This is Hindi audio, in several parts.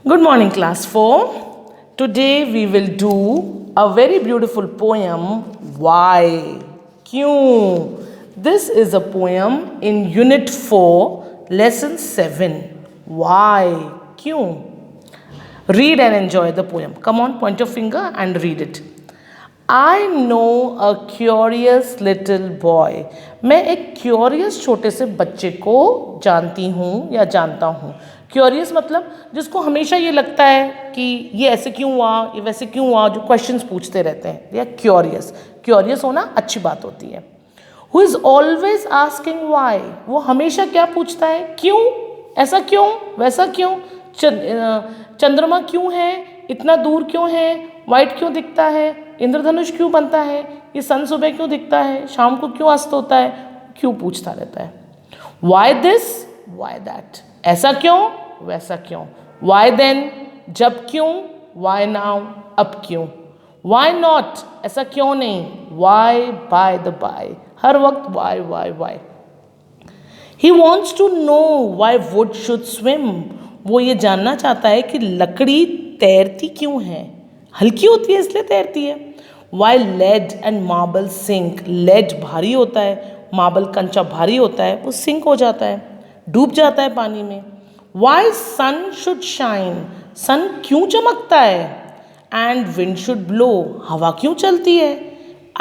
Good morning, class 4. Today we will do a very beautiful poem, Why? Kyun? This is a poem in Unit 4, Lesson 7. Why? Kyun? Read and enjoy the poem. Come on, point your finger and read it. I know a curious little boy. मैं एक क्यूरियस छोटे से बच्चे को जानती हूँ या जानता हूँ. क्यूरियस मतलब जिसको हमेशा ये लगता है कि ये ऐसे क्यों हुआ, ये वैसे क्यों हुआ, जो क्वेश्चंस पूछते रहते हैं. या क्यूरियस. क्यूरियस होना अच्छी बात होती है. Who is always asking why. वो हमेशा क्या पूछता है, क्यों, ऐसा क्यों, वैसा क्यों, चंद्रमा क्यों है, इतना दूर क्यों है, वाइट क्यों दिखता है, इंद्रधनुष क्यों बनता है, ये सन सुबह क्यों दिखता है, शाम को क्यों अस्त होता है, क्यों पूछता रहता है. Why this, why that. ऐसा क्यों, वैसा क्यों. वाई देन, जब क्यों. वाई नाउ, अब क्यों. वाई नॉट, ऐसा क्यों नहीं. वाई बाय द बाय, हर वक्त why why why. He wants to know why wood should swim. वो ये जानना चाहता है कि लकड़ी तैरती क्यों है. हल्की होती है इसलिए तैरती है. Why lead and marble sink. Lead भारी होता है, मार्बल कंचा भारी होता है, वो सिंक हो जाता है, डूब जाता है पानी में. Why sun should shine. Sun क्यों चमकता है. And wind should blow. हवा क्यों चलती है.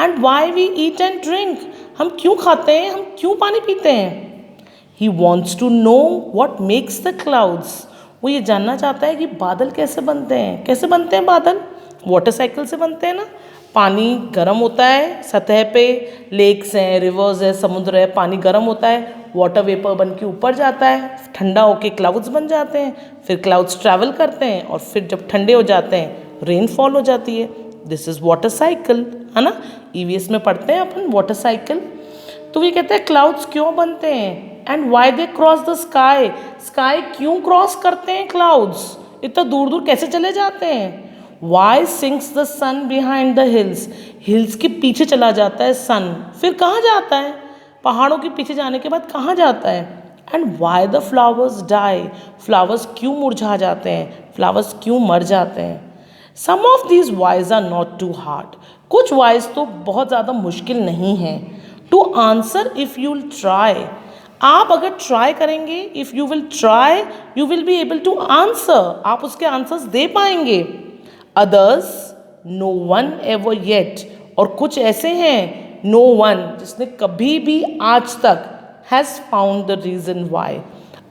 And why we eat and drink. हम क्यों खाते हैं, हम क्यों पानी पीते हैं. He wants to know what makes the clouds. वो ये जानना चाहता है कि बादल कैसे बनते हैं. कैसे बनते हैं बादल. वाटर साइकिल से बनते हैं ना. पानी गर्म होता है सतह पे, लेक्स हैं, रिवर्स है, समुद्र है, पानी गर्म होता है, वाटर वेपर बन के ऊपर जाता है, ठंडा होके क्लाउड्स बन जाते हैं, फिर क्लाउड्स ट्रैवल करते हैं और फिर जब ठंडे हो जाते हैं रेनफॉल हो जाती है. दिस इज़ वाटर साइकिल, है ना. ईवीएस में पढ़ते हैं अपन वाटर साइकिल. तो ये कहते हैं क्लाउड्स क्यों बनते हैं. And why they cross the sky. Sky क्यों क्रॉस करते हैं क्लाउड्स, इतना दूर दूर कैसे चले जाते हैं. Why sinks the sun behind the hills. Hills के पीछे चला जाता है सन, फिर कहाँ जाता है, पहाड़ों के पीछे जाने के बाद कहाँ जाता है. And why the flowers die. Flowers क्यों मुरझा जाते हैं, फ्लावर्स क्यों मर जाते हैं. Some of these whys are not too hard. कुछ वाइज तो बहुत ज़्यादा मुश्किल नहीं है. To answer if you will try. आप अगर ट्राई करेंगे, if you will try you will be able to answer. आप उसके आंसर्स दे पाएंगे. Others no one ever yet. और कुछ ऐसे हैं नो वन, जिसने कभी भी आज तक has found the reason why.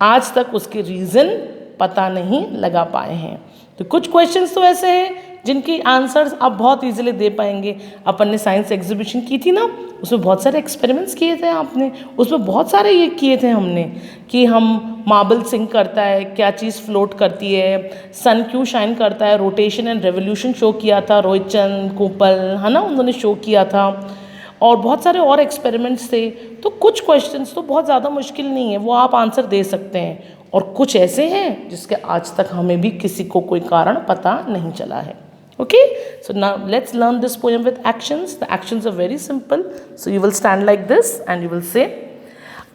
आज तक उसके रीज़न पता नहीं लगा पाए हैं. तो कुछ क्वेश्चंस तो ऐसे हैं जिनकी आंसर्स आप बहुत इजीली दे पाएंगे. अपन ने साइंस एग्जीबिशन की थी ना, उसमें बहुत सारे एक्सपेरिमेंट्स किए थे आपने. उसमें बहुत सारे ये किए थे हमने कि हम मार्बल सिंक करता है, क्या चीज़ फ्लोट करती है, सन क्यों शाइन करता है, रोटेशन एंड रेवोल्यूशन शो किया था रोहित चंद कोपल, है ना, उन्होंने शो किया था. और बहुत सारे और एक्सपेरिमेंट्स थे. तो कुछ क्वेश्चंस तो बहुत ज़्यादा मुश्किल नहीं है, वो आप आंसर दे सकते हैं. और कुछ ऐसे हैं जिसके आज तक हमें भी किसी को कोई कारण पता नहीं चला है. Okay, so now let's learn this poem with actions. The actions are very simple. So you will stand like this and you will say,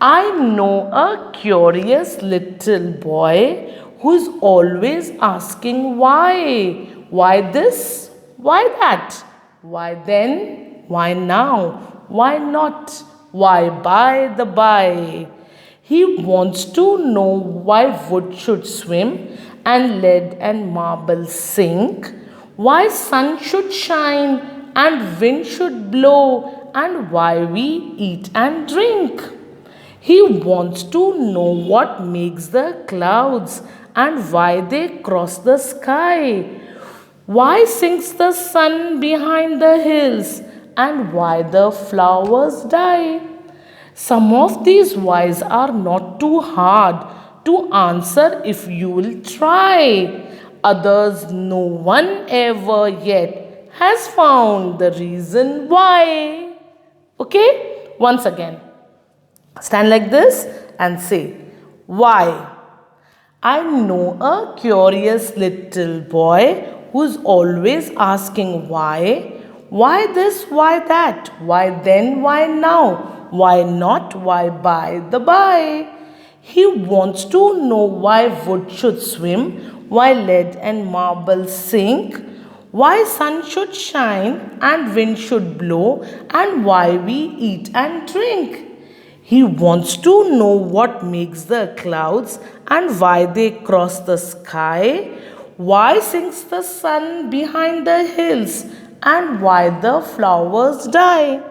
I know a curious little boy who is always asking why. Why this? Why that? Why then? Why now? Why not? Why by the by? He wants to know why wood should swim and lead and marble sink. Why sun should shine and wind should blow, and why we eat and drink. He wants to know what makes the clouds and why they cross the sky. Why sinks the sun behind the hills and why the flowers die. Some of these whys are not too hard to answer if you will try. Others no one ever yet has found the reason why. Okay? Once again. Stand like this and say, why? I know a curious little boy who's always asking why. Why this, why that? Why then, why now? Why not, why by the by? He wants to know why wood should swim, why lead and marble sink, why sun should shine and wind should blow, and why we eat and drink. He wants to know what makes the clouds and why they cross the sky, why sinks the sun behind the hills, and why the flowers die.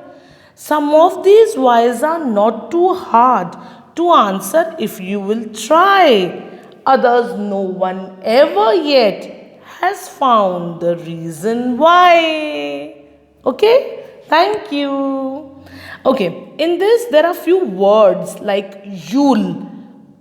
Some of these whys are not too hard to answer if you will try. Others no one ever yet has found the reason why. Okay? Thank you. Okay, in this there are few words like Yule,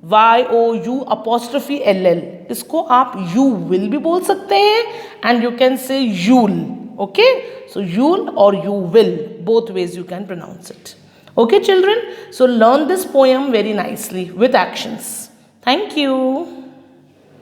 YOU apostrophe LL. इसको आप you will भी बोल सकते हैं and you can say Yule. Okay, so Yule or you will, both ways you can pronounce it. Okay, children, so learn this poem very nicely with actions. Thank you.